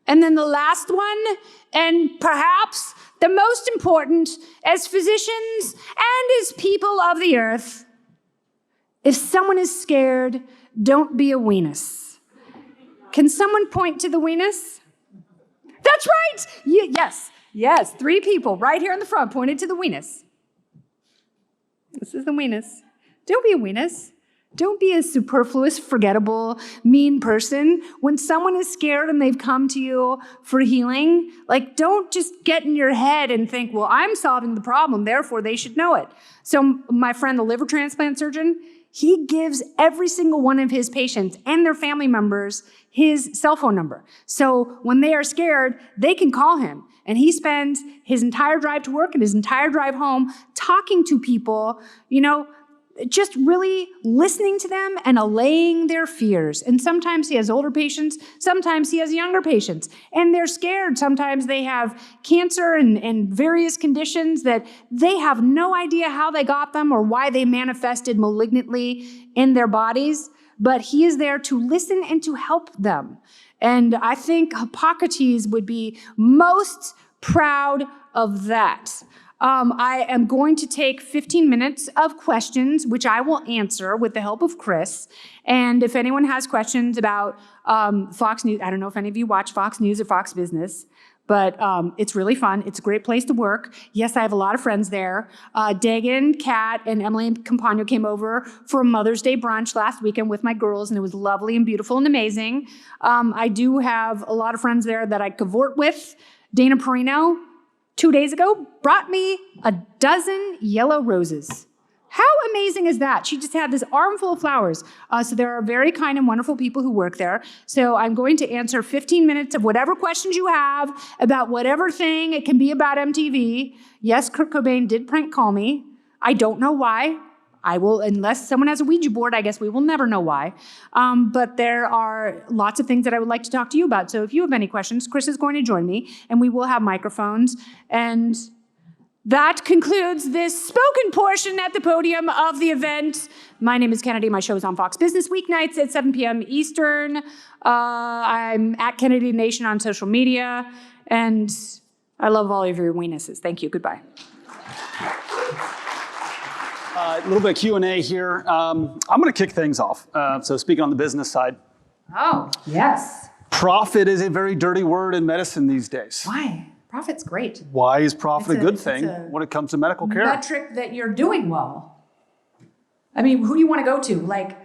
And then the last one, and perhaps the most important, as physicians and as people of the earth, if someone is scared, don't be a weenus. Can someone point to the weenus? That's right! Yes, 3 people right here in the front pointed to the weenus. This is the weenus. Don't be a weenus. Don't be a superfluous, forgettable, mean person. When someone is scared and they've come to you for healing, don't just get in your head and think, well, I'm solving the problem, therefore they should know it. So my friend, the liver transplant surgeon, he gives every single one of his patients and their family members his cell phone number. So when they are scared, they can call him. And he spends his entire drive to work and his entire drive home talking to people, just really listening to them and allaying their fears. And sometimes he has older patients, sometimes he has younger patients, and they're scared. Sometimes they have cancer and various conditions that they have no idea how they got them or why they manifested malignantly in their bodies, but he is there to listen and to help them. And I think Hippocrates would be most proud of that. I am going to take 15 minutes of questions, which I will answer with the help of Chris. And if anyone has questions about Fox News, I don't know if any of you watch Fox News or Fox Business, but it's really fun. It's a great place to work. Yes, I have a lot of friends there. Dagan, Kat, and Emily and Campagno came over for a Mother's Day brunch last weekend with my girls, and it was lovely and beautiful and amazing. I do have a lot of friends there that I cavort with. Dana Perino, 2 days ago, brought me a dozen yellow roses. How amazing is that? She just had this armful of flowers. So there are very kind and wonderful people who work there. So I'm going to answer 15 minutes of whatever questions you have about whatever thing. It can be about MTV. Yes, Kurt Cobain did prank call me. I don't know why. I will, unless someone has a Ouija board, I guess we will never know why. But there are lots of things that I would like to talk to you about. So if you have any questions, Chris is going to join me, and we will have microphones. And that concludes this spoken portion at the podium of the event. My name is Kennedy. My show is on Fox Business weeknights at 7 p.m. Eastern. I'm at Kennedy Nation on social media. And I love all of your weenuses. Thank you. Goodbye. A little bit of Q&A here. I'm going to kick things off. So speaking on the business side, Oh, yes. profit is a very dirty word in medicine these days. Why? Profit's great. Why is profit a good it's thing a when it comes to medical care? Metric that you're doing well. I mean, who do you want to go to? Like,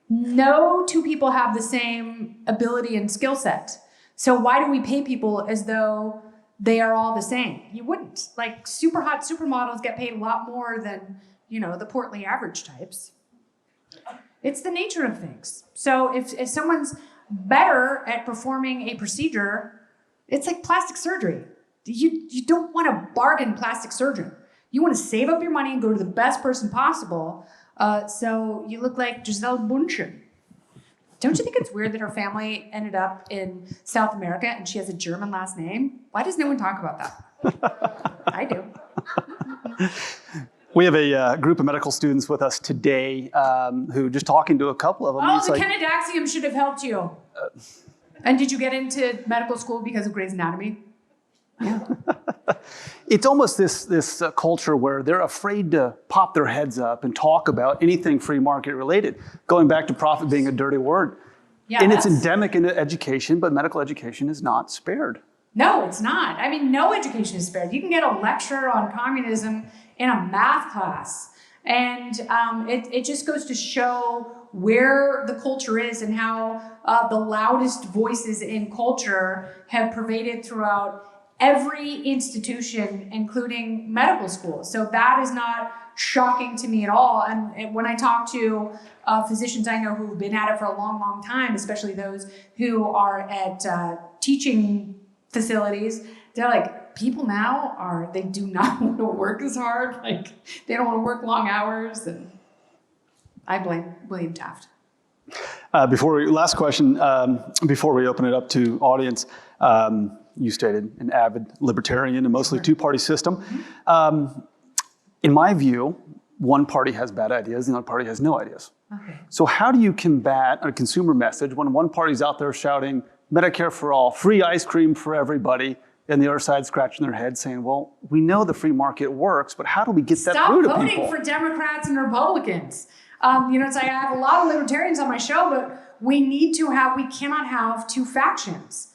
no two people have the same ability and skill set. So why do we pay people as though they are all the same? You wouldn't. Like, super hot supermodels get paid a lot more than, the portly average types. It's the nature of things. So if someone's better at performing a procedure, it's like plastic surgery. You don't want to bargain plastic surgeon. You want to save up your money and go to the best person possible. So you look like Giselle Bundchen. Don't you think it's weird that her family ended up in South America and she has a German last name? Why does no one talk about that? I do. We have a group of medical students with us today who, just talking to a couple of them. Oh, the Canadaxiums should have helped you. And did you get into medical school because of Grey's Anatomy? Yeah. It's almost this culture where they're afraid to pop their heads up and talk about anything free market related. Going back to profit being a dirty word. Yeah, and it's endemic in education, but medical education is not spared. No, it's not. I mean, no education is spared. You can get a lecture on communism in a math class. And it just goes to show where the culture is and how the loudest voices in culture have pervaded throughout every institution, including medical schools. So that is not shocking to me at all. And when I talk to physicians I know who've been at it for a long, long time, especially those who are at teaching facilities, they're like, people now they do not want to work as hard. Like, they don't want to work long hours. And I blame William Taft. Last question, before we open it up to audience, you stated an avid libertarian and mostly two-party system. Mm-hmm. In my view, one party has bad ideas, the other party has no ideas. Okay. So how do you combat a consumer message when one party's out there shouting Medicare for all, free ice cream for everybody, and the other side scratching their head saying, well, we know the free market works, but how do we get that through to people? Stop voting for Democrats and Republicans. It's like I have a lot of libertarians on my show, but we cannot have two factions.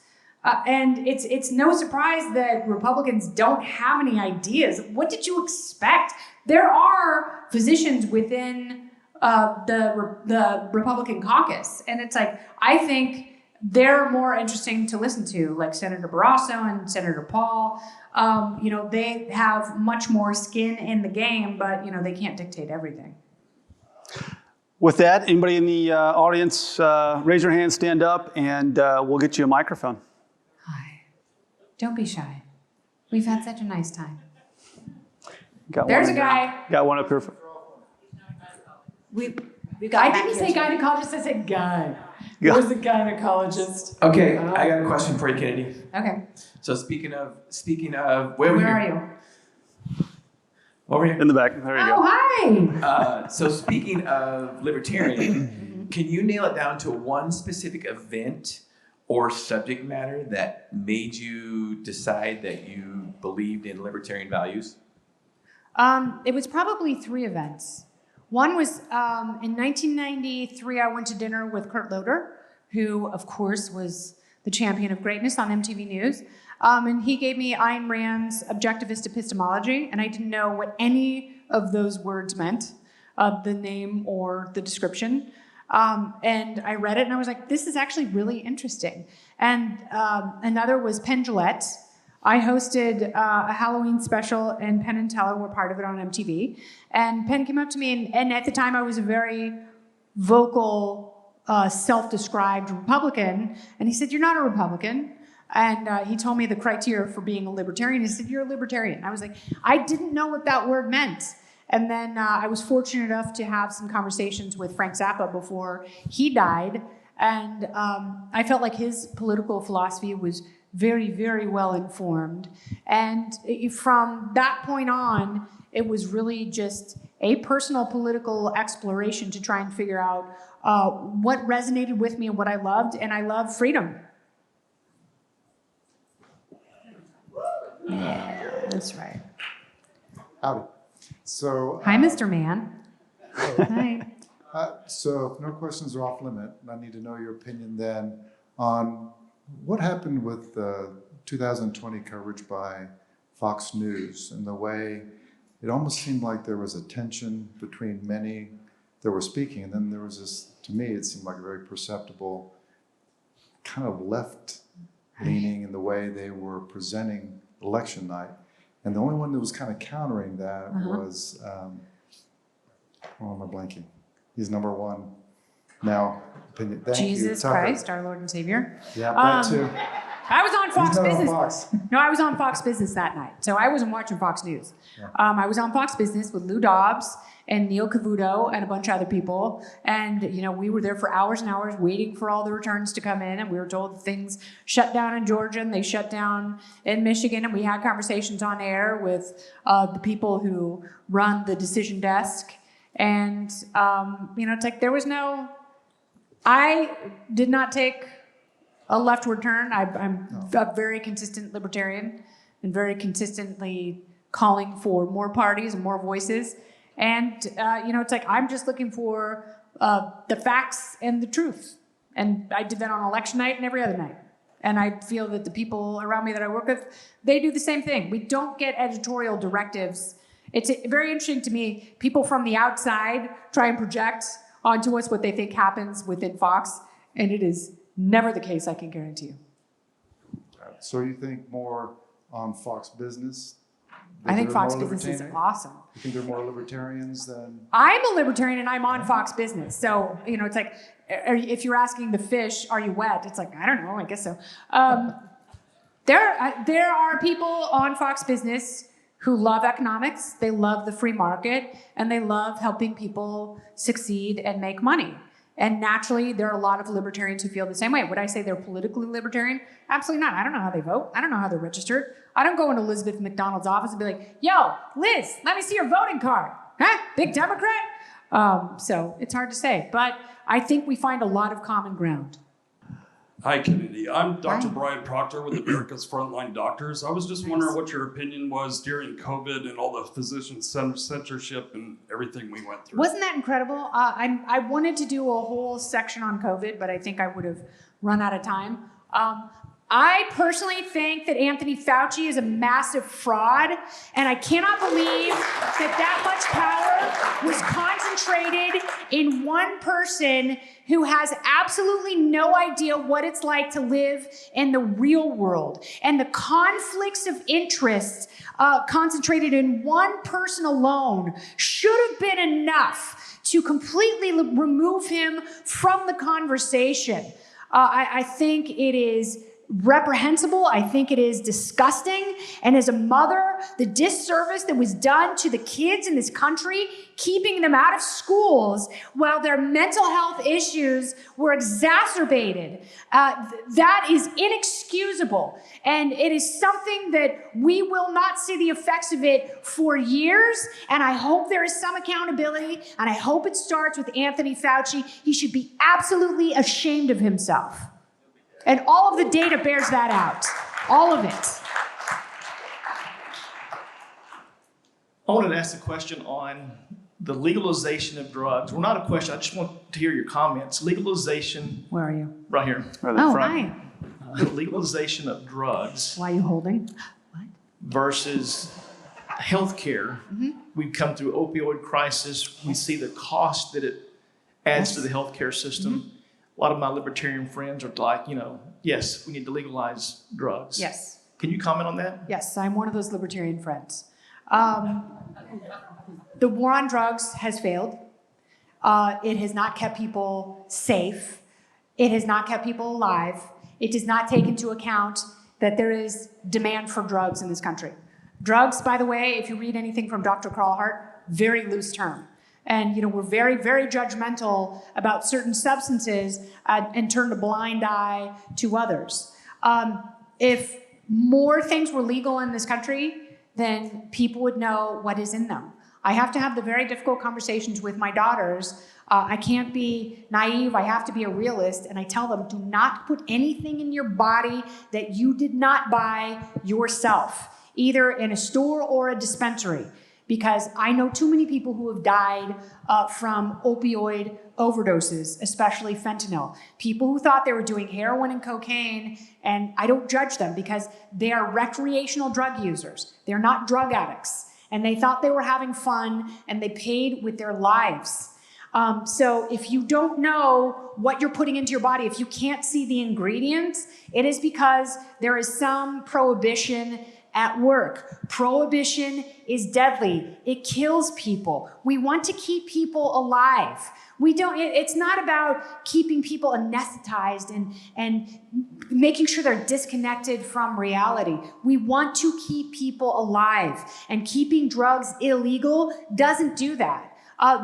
And it's no surprise that Republicans don't have any ideas. What did you expect? There are physicians within the Republican caucus, and it's like, I think they're more interesting to listen to, like Senator Barrasso and Senator Paul. They have much more skin in the game, but they can't dictate everything. With that, anybody in the audience, raise your hand, stand up, and we'll get you a microphone. Hi. Don't be shy. We've had such a nice time. There's a guy. Got one up here. We got. I didn't say gynecologist. I said guy. Where's the gynecologist? Okay, I got a question for you, Kennedy. Okay. So speaking of, where are you? Over here. In the back. There you go. Hi. So speaking of libertarian, can you nail it down to one specific event or subject matter that made you decide that you believed in libertarian values? It was probably 3 events. One was in 1993, I went to dinner with Kurt Loder, who, of course, was the champion of greatness on MTV News. And he gave me Ayn Rand's objectivist epistemology, and I didn't know what any of those words meant, the name or the description. And I read it, and I was like, this is actually really interesting. And another was Penn Jillette. I hosted a Halloween special, and Penn and Teller were part of it on MTV. And Penn came up to me, and at the time I was a very vocal, self-described Republican, and he said, you're not a Republican. And he told me the criteria for being a libertarian. He said, you're a libertarian. I was like, I didn't know what that word meant. And then I was fortunate enough to have some conversations with Frank Zappa before he died. And I felt like his political philosophy was very, very well informed. And from that point on, it was really just a personal political exploration to try and figure out what resonated with me and what I loved. And I love freedom. Yeah, that's right. Howdy. So, Hi, Mr. Man. Hi. so if no questions are off limit, and I need to know your opinion then on what happened with the 2020 coverage by Fox News and the way it almost seemed like there was a tension between many that were speaking, and then there was this, to me, it seemed like a very perceptible kind of left leaning in the way they were presenting election night. And the only one that was kind of countering that was, oh, am I blanking? He's number one now. Opinion. Thank you. Jesus Tucker. Christ, our Lord and Savior. Yeah, that too. I was on Fox He's not on Business. Fox. No, I was on Fox Business that night. So I wasn't watching Fox News. I was on Fox Business with Lou Dobbs and Neil Cavuto and a bunch of other people. And, you know, we were there for hours and hours waiting for all the returns to come in. And we were told that things shut down in Georgia and they shut down in Michigan. And we had conversations on air with the people who run the decision desk. And, you know, it's like there was no, I did not take a leftward turn. I'm a very consistent libertarian and very consistently calling for more parties and more voices. And, you know, it's like I'm just looking for the facts and the truth. And I did that on election night and every other night. And I feel that the people around me that I work with, they do the same thing. We don't get editorial directives. It's very interesting to me. People from the outside try and project onto us what they think happens within Fox. And it is never the case, I can guarantee you. So you think more on Fox Business? I think They're Fox more Business is libertarian? awesome. You think they're more libertarians than? I'm a libertarian and I'm on Fox Business. So, you know, it's like, if you're asking the fish, are you wet? It's like, I don't know, I guess so. There are people on Fox Business who love economics, they love the free market, and they love helping people succeed and make money. And naturally, there are a lot of libertarians who feel the same way. Would I say they're politically libertarian? Absolutely not. I don't know how they vote. I don't know how they're registered. I don't go into Elizabeth McDonald's office and be like, yo, Liz, let me see your voting card. Huh? Big Democrat? So it's hard to say. But I think we find a lot of common ground. Hi, Kennedy. I'm Dr. Brian Proctor with America's Frontline Doctors. I was just wondering what your opinion was during COVID and all the physician censorship and everything we went through. Wasn't that incredible? I wanted to do a whole section on COVID, but I think I would have run out of time. I personally think that Anthony Fauci is a massive fraud, and I cannot believe that much power was concentrated in one person who has absolutely no idea what it's like to live in the real world. And the conflicts of interest concentrated in one person alone should have been enough to completely remove him from the conversation. I think it is reprehensible. I think it is disgusting. And as a mother, the disservice that was done to the kids in this country, keeping them out of schools while their mental health issues were exacerbated, that is inexcusable. And it is something that we will not see the effects of it for years. And I hope there is some accountability. And I hope it starts with Anthony Fauci. He should be absolutely ashamed of himself. And all of the data bears that out. All of it. I wanted to ask a question on the legalization of drugs. Well, not a question. I just want to hear your comments. Legalization. Where are you? Right here. Right in Oh, front. hi. Legalization of drugs Why are you holding? What? versus healthcare. We've come through opioid crisis. We see the cost that it adds to the healthcare system. A lot of my libertarian friends are like, you know, yes, we need to legalize drugs. Yes. Can you comment on that? Yes, I'm one of those libertarian friends. The war on drugs has failed. It has not kept people safe. It has not kept people alive. It does not take into account that there is demand for drugs in this country. Drugs, by the way, if you read anything from Dr. Carl Hart, very loose term. And, you know, we're very, very judgmental about certain substances and turn a blind eye to others. If more things were legal in this country, then people would know what is in them. I have to have the very difficult conversations with my daughters. I can't be naive. I have to be a realist. And I tell them, do not put anything in your body that you did not buy yourself, either in a store or a dispensary. because I know too many people who have died from opioid overdoses, especially fentanyl. People who thought they were doing heroin and cocaine, and I don't judge them because they are recreational drug users. They're not drug addicts. And they thought they were having fun, and they paid with their lives. So if you don't know what you're putting into your body, if you can't see the ingredients, it is because there is some prohibition at work. Prohibition is deadly. It kills people. We want to keep people alive. It's not about keeping people anesthetized and making sure they're disconnected from reality. We want to keep people alive, and keeping drugs illegal doesn't do that.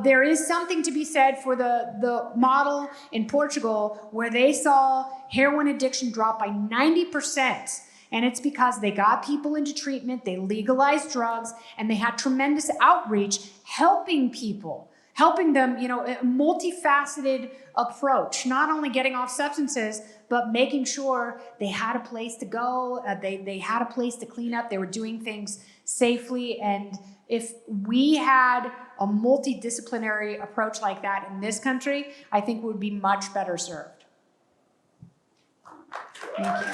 There is something to be said for the model in Portugal where they saw heroin addiction drop by 90%. And it's because they got people into treatment, they legalized drugs, and they had tremendous outreach helping people, helping them, a multifaceted approach, not only getting off substances, but making sure they had a place to go, they had a place to clean up, they were doing things safely. And if we had a multidisciplinary approach like that in this country, I think we would be much better served. Thank you.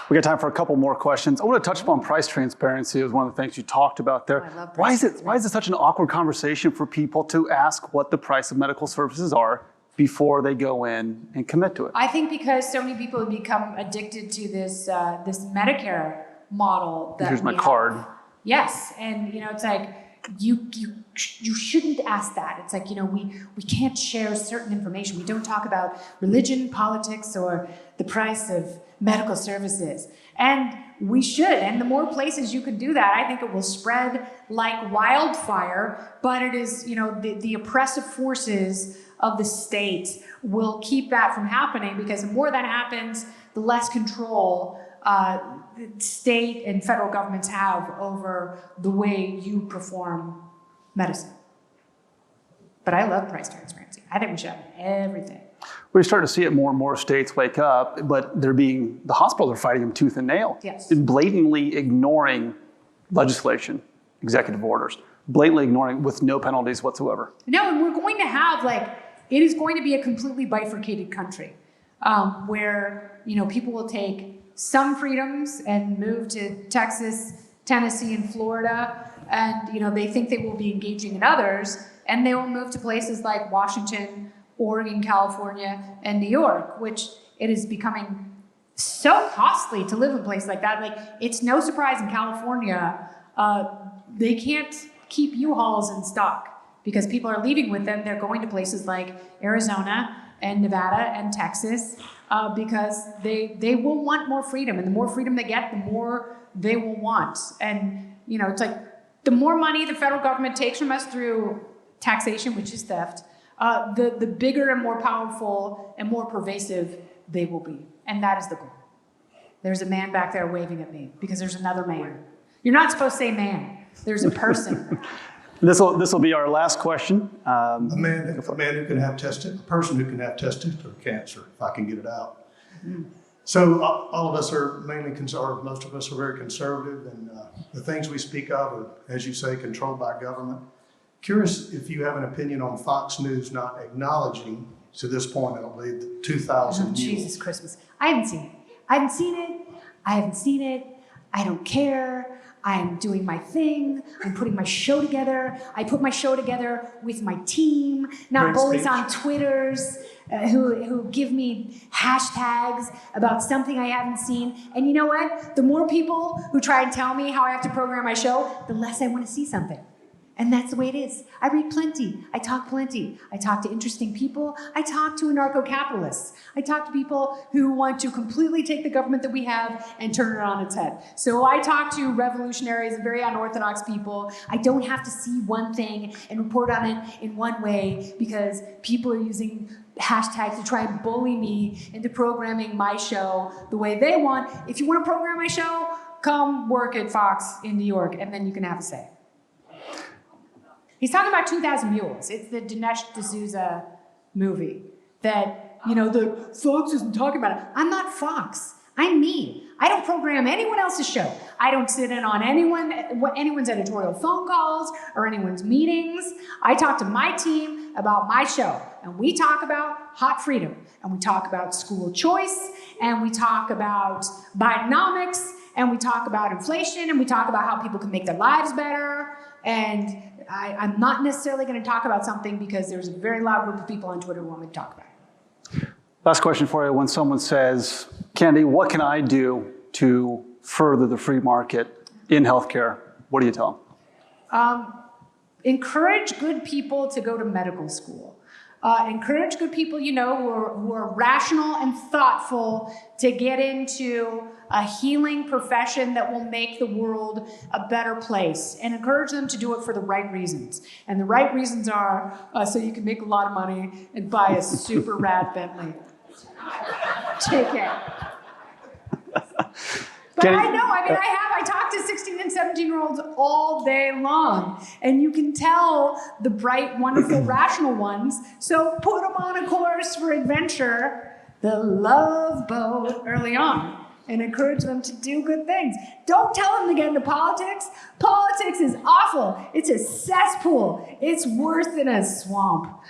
We got time for a couple more questions. I want to touch upon price transparency as one of the things you talked about there. I love Why price is it such an awkward conversation for people to ask what the price of medical services are before they go in and commit to it? I think because so many people have become addicted to this this Medicare model. That Here's my we have. card. Yes, and it's like you shouldn't ask that. It's like we can't share certain information. We don't talk about religion, politics, or the price of medical services. And we should. And the more places you can do that, I think it will spread like wildfire. But it is, the oppressive forces of the state will keep that from happening, because the more that happens, the less control state and federal governments have over the way you perform medicine. But I love price transparency. I think we should have everything. We're starting to see it more and more states wake up, but the hospitals are fighting them tooth and nail. Yes. And blatantly ignoring legislation, executive orders, blatantly ignoring with no penalties whatsoever. No, and we're going to have it is going to be a completely bifurcated country where, people will take some freedoms and move to Texas, Tennessee, and Florida, and, they think they will be engaging in others, and they will move to places like Washington, Oregon, California, and New York, which it is becoming so costly to live in a place like that. It's no surprise in California, they can't keep U-Hauls in stock because people are leaving with them. They're going to places like Arizona and Nevada and Texas because they will want more freedom. And the more freedom they get, the more they will want. And, it's like the more money the federal government takes from us through taxation, which is theft, the bigger and more powerful and more pervasive they will be. And that is the goal. There's a man back there waving at me because there's another man. You're not supposed to say man. There's a person. This will be our last question. A person who can have testicular cancer, if I can get it out. Mm-hmm. So all of us are mainly conservative. Most of us are very conservative, and the things we speak of are, as you say, controlled by government. Curious if you have an opinion on Fox News not acknowledging, to this point, I believe, the 2,000 Jesus Christmas. I haven't seen it. I haven't seen it. I don't care. I'm doing my thing. I'm putting my show together. I put my show together with my team, not Great bullies speech. on Twitters who give me hashtags about something I haven't seen. And you know what? The more people who try and tell me how I have to program my show, the less I want to see something. And that's the way it is. I read plenty. I talk plenty. I talk to interesting people. I talk to anarcho-capitalists. I talk to people who want to completely take the government that we have and turn it on its head. So I talk to revolutionaries and very unorthodox people. I don't have to see one thing and report on it in one way because people are using hashtags to try and bully me into programming my show the way they want. If you want to program my show, come work at Fox in New York, and then you can have a say. He's talking about 2,000 Mules. It's the Dinesh D'Souza movie that, the Fox isn't talking about it. I'm not Fox. I'm me. I don't program anyone else's show. I don't sit in on anyone's editorial phone calls or anyone's meetings. I talk to my team about my show, and we talk about hot freedom, and we talk about school choice, and we talk about Bidenomics, and we talk about inflation, and we talk about how people can make their lives better. And I'm not necessarily going to talk about something because there's a very loud group of people on Twitter who want me to talk about it. Last question for you. When someone says, Candy, what can I do to further the free market in healthcare? What do you tell them? Encourage good people to go to medical school. Encourage good people, who are rational and thoughtful to get into a healing profession that will make the world a better place, and encourage them to do it for the right reasons. And the right reasons are so you can make a lot of money and buy a super rad Bentley. Take it. But I talk to 16 and 17-year-olds all day long, and you can tell the bright, wonderful, rational ones. So put them on a course for adventure, the love boat, early on, and encourage them to do good things. Don't tell them to get into politics. Politics is awful. It's a cesspool. It's worse than a swamp.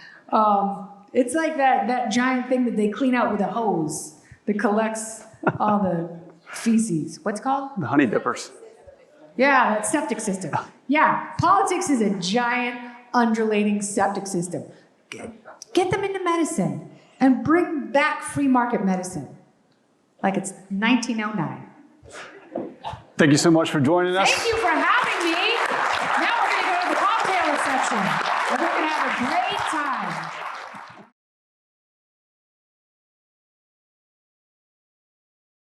It's like that giant thing that they clean out with a hose that collects all the feces. What's it called? The honey dippers. Yeah, that septic system. Yeah, politics is a giant undulating septic system. Get them into medicine and bring back free market medicine like it's 1909. Thank you so much for joining us. Thank you for having me. Now we're going to go to the cocktail section, and we're going to have a great time.